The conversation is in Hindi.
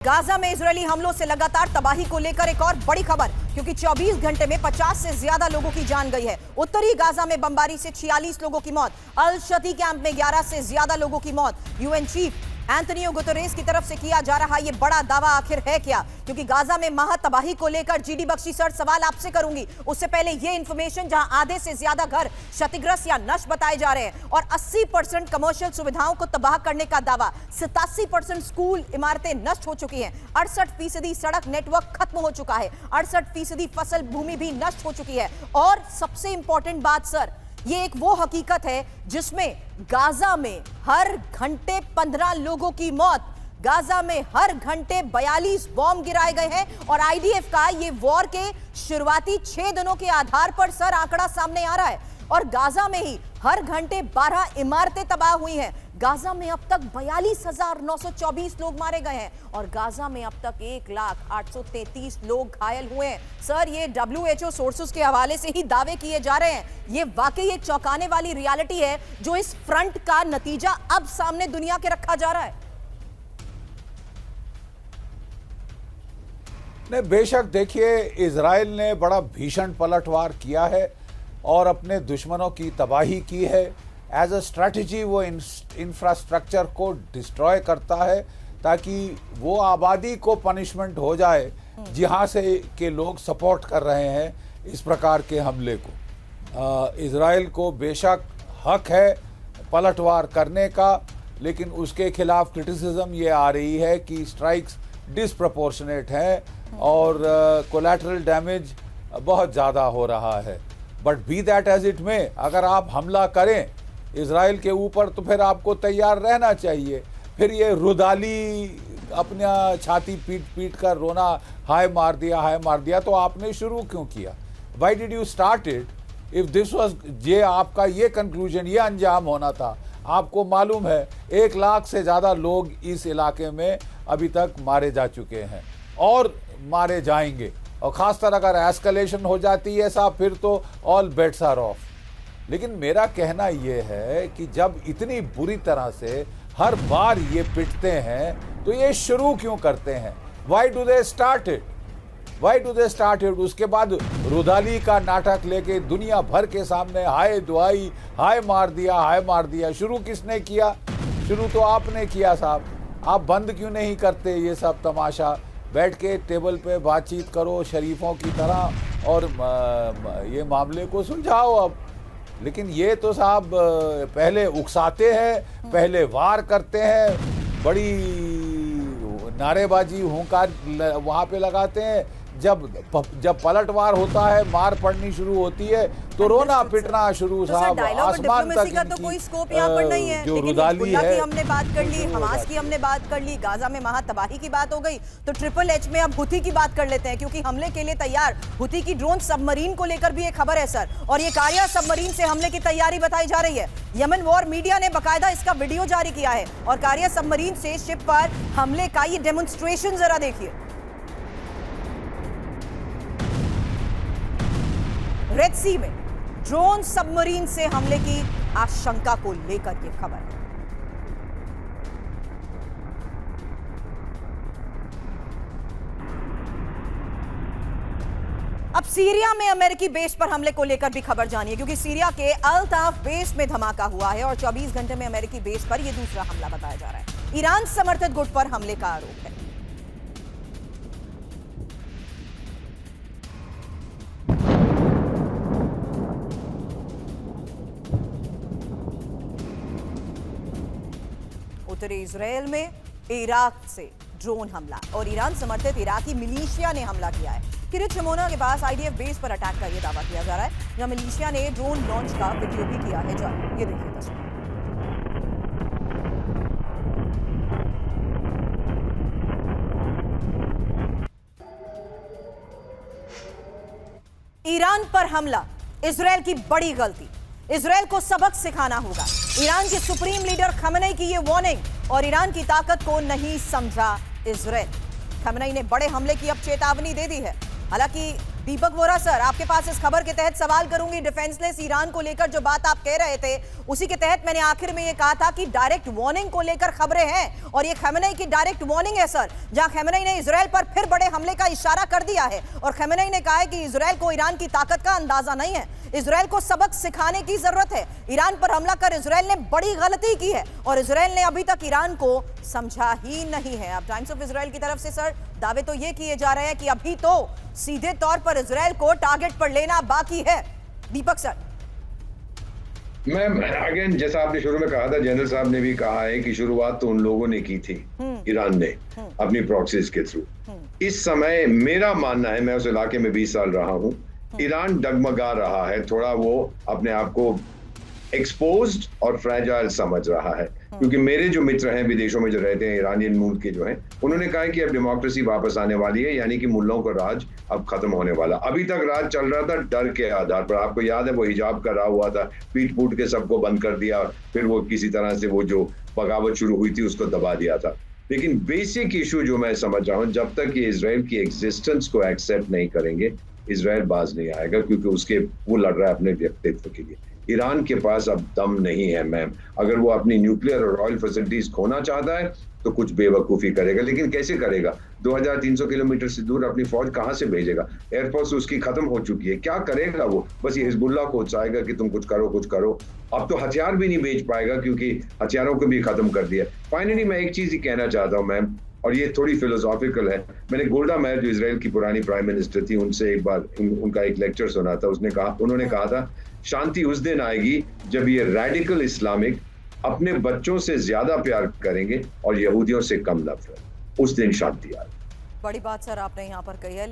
गाजा में इजरायली हमलों से लगातार तबाही को लेकर एक और बड़ी खबर, क्योंकि 24 घंटे में 50 से ज्यादा लोगों की जान गई है। उत्तरी गाजा में बमबारी से 46 लोगों की मौत, अल शती कैंप में 11 से ज्यादा लोगों की मौत। यूएन चीफ एंटोनियो गुतेरेस की तरफ से किया जा रहा यह बड़ा दावा आखिर है क्या? क्योंकि गाजा में महा तबाही को लेकर जीडी बख्शी सर सवाल आपसे करूंगी। उससे पहले यह इंफॉर्मेशन, जहां आधे से ज्यादा घर क्षतिग्रस्त या नष्ट बताए जा रहे हैं और 80% कमर्शियल सुविधाओं को तबाह करने का दावा, 87% स्कूल इमारतें नष्ट हो चुकी हैं, 68% सड़क नेटवर्क खत्म हो चुका है, 68% फसल भूमि भी नष्ट हो चुकी है। और सबसे इंपॉर्टेंट बात सर, ये एक वो हकीकत है जिसमें गाजा में हर घंटे 15 लोगों की मौत, गाजा में हर घंटे 42 बॉम्ब गिराए गए हैं। और आईडीएफ का ये वॉर के शुरुआती 6 दिनों के आधार पर सर आंकड़ा सामने आ रहा है, और गाजा में ही हर घंटे 12 इमारतें तबाह हुई हैं। गाजा में अब तक 42,924 लोग मारे गए हैं और गाजा में अब तक 1,08,33 लोग घायल हुए हैं। सर, ये WHO सोर्सेस के हवाले से ही दावे किए जा रहे हैं। ये वाकई एक चौंकाने वाली रियलिटी है जो इस फ्रंट का नतीजा अब सामने दुनिया के रखा जा रहा है। नहीं, बेशक देखिए, इजराइल ने बड़ा भीषण पलटवार किया है और अपने दुश्मनों की तबाही की है। एज अ स्ट्रैटेजी वो इंफ्रास्ट्रक्चर को डिस्ट्रॉय करता है ताकि वो आबादी को पनिशमेंट हो जाए जहाँ से के लोग सपोर्ट कर रहे हैं इस प्रकार के हमले को। इजराइल को बेशक हक है पलटवार करने का, लेकिन उसके खिलाफ क्रिटिसिज्म ये आ रही है कि स्ट्राइक्स डिसप्रपोर्शनेट है और कोलैटरल डैमेज बहुत ज़्यादा हो रहा है। But be that as it में, अगर आप हमला करें इजराइल के ऊपर तो फिर आपको तैयार रहना चाहिए। फिर ये रुदाली अपना छाती पीट पीट कर रोना, हाय मार दिया, तो आपने शुरू क्यों किया? Why did you start it if this was, ये आपका ये कंक्लूजन, ये अंजाम होना था? आपको मालूम है 1 लाख से ज़्यादा लोग इस इलाके में अभी तक मारे जा चुके हैं और मारे जाएंगे, और ख़ासकर अगर एस्केलेशन हो जाती है साहब, फिर तो ऑल बेट्स आर ऑफ। लेकिन मेरा कहना यह है कि जब इतनी बुरी तरह से हर बार ये पिटते हैं तो ये शुरू क्यों करते हैं? Why do they start it? उसके बाद रुदाली का नाटक लेके दुनिया भर के सामने हाय दुआई, हाय मार दिया। शुरू किसने किया? शुरू तो आपने किया साहब। आप बंद क्यों नहीं करते ये सब तमाशा? बैठ के टेबल पे बातचीत करो शरीफों की तरह और ये मामले को सुलझाओ अब। लेकिन ये तो साहब पहले उकसाते हैं, पहले वार करते हैं, बड़ी नारेबाजी हुंकार वहाँ पे लगाते हैं। जब पलटवार होता है, मार पड़नी शुरू होती है, तो रोना पिटना शुरू साहब आसमान तक। का तो कोई स्कोप यहाँ पर नहीं है। जो लेकिन रुदाली है, की हमने बात कर ली, हमास की हमने बात कर ली, गाजा में महा तबाही की बात हो गई, तो ट्रिपल एच में अब हुथी की बात कर लेते हैं, क्योंकि हमले के लिए तैयार हुथी की ड्रोन सबमरीन को लेकर भी एक खबर है सर, और ये कार्या सबमरीन से हमले की तैयारी बताई जा रही है। यमन वॉर मीडिया ने बाकायदा इसका वीडियो जारी किया है और कार्या सबमरीन से शिप पर हमले का ये डेमोन्स्ट्रेशन जरा देखिए। रेड सी में ड्रोन सबमरीन से हमले की आशंका को लेकर यह खबर है। अब सीरिया में अमेरिकी बेस पर हमले को लेकर भी खबर जानिए, क्योंकि सीरिया के अल ताफ बेस में धमाका हुआ है और 24 घंटे में अमेरिकी बेस पर यह दूसरा हमला बताया जा रहा है। ईरान समर्थित गुट पर हमले का आरोप है। उत्तरी इजराइल में इराक से ड्रोन हमला और ईरान समर्थित इराकी मिलिशिया ने हमला किया है। किरित शिमोना के पास आईडीएफ बेस पर अटैक का यह दावा किया जा रहा है, जहां मिलिशिया ने ड्रोन लॉन्च का वीडियो भी किया है। ये देखिए तस्वीर। ईरान पर हमला, इजराइल की बड़ी गलती, इजराइल को सबक सिखाना होगा। ईरान के सुप्रीम लीडर खमेनी की ये वार्निंग, और ईरान की ताकत को नहीं समझा इजराइल। खमेनी ने बड़े हमले की अब चेतावनी दे दी है। हालांकि दीपक वोरा सर, आपके पास इस खबर के तहत सवाल करूंगी। डिफेंसलेस ईरान को लेकर जो बात आप कह रहे थे, उसी के तहत मैंने आखिर में ये कहा था कि डायरेक्ट वार्निंग को लेकर खबरें हैं, और ये खamenei की डायरेक्ट वार्निंग है सर, जहां खamenei ने इजराइल पर फिर बड़े हमले का इशारा कर दिया है। और खamenei ने कहा है कि इजराइल को ईरान की ताकत का अंदाजा नहीं है, इजराइल को सबक सिखाने की जरूरत है। ईरान पर हमला कर इजराइल ने बड़ी गलती की है, और इजराइल ने अभी तक ईरान को समझा ही नहीं है। अब टाइम्स ऑफ इजराइल की तरफ से सर दावे तो ये किए जा रहे हैं कि अभी तो सीधे तौर पर इजराइल को टारगेट पर लेना बाकी है। दीपक सर, मैम अगेन जैसा आपने शुरू में कहा था, जनरल साहब ने भी कहा है कि शुरुआत तो उन लोगों ने की थी, ईरान ने अपनी प्रॉक्सीज के थ्रू। इस समय मेरा मानना है, मैं उस इलाके में 20 साल रहा हूं, ईरान डगमगा रहा है थोड़ा, वो अपने आप को एक्सपोज्ड और फ्रैजाइल समझ रहा है। क्योंकि मेरे जो मित्र हैं विदेशों में जो रहते हैं, ईरानियन मूल के जो हैं, उन्होंने कहा है कि अब डेमोक्रेसी वापस आने वाली है, यानी कि मुल्लों का राज अब खत्म होने वाला। अभी तक राज चल रहा था डर के आधार पर, आपको याद है वो हिजाब का रहा हुआ था, पीट पूट के सबको बंद कर दिया, फिर वो किसी तरह से वो जो बगावत शुरू हुई थी उसको दबा दिया था। लेकिन बेसिक इशू जो मैं समझ रहा हूँ, जब तक ये इजराइल की एग्जिस्टेंस को एक्सेप्ट नहीं करेंगे, इजराइल बाज नहीं आएगा, क्योंकि उसके वो लड़ रहा है अपने व्यक्तित्व के लिए। ईरान के पास अब दम नहीं है मैम, अगर वो अपनी न्यूक्लियर और ऑयल फैसिलिटीज खोना चाहता है तो कुछ बेवकूफी करेगा, लेकिन कैसे करेगा? 2300 किलोमीटर से दूर अपनी फौज कहां से भेजेगा? एयरफोर्स उसकी खत्म हो चुकी है, क्या करेगा वो? बस ये हिजबुल्लाह को उकसाएगा कि तुम कुछ करो कुछ करो। अब तो हथियार भी नहीं भेज पाएगा, क्योंकि हथियारों को भी खत्म कर दिया। फाइनली मैं एक चीज ही कहना चाहता हूँ मैम, और ये थोड़ी फिलोसॉफिकल है। मैंने गोल्डा मेयर जो इजराइल की पुरानी प्राइम मिनिस्टर थी, उनसे एक बार उनका एक लेक्चर सुना था। उन्होंने कहा था शांति उस दिन आएगी जब ये रैडिकल इस्लामिक अपने बच्चों से ज्यादा प्यार करेंगे और यहूदियों से कम नफरत, उस दिन शांति आएगी। बड़ी बात सर आपने यहाँ पर कही है।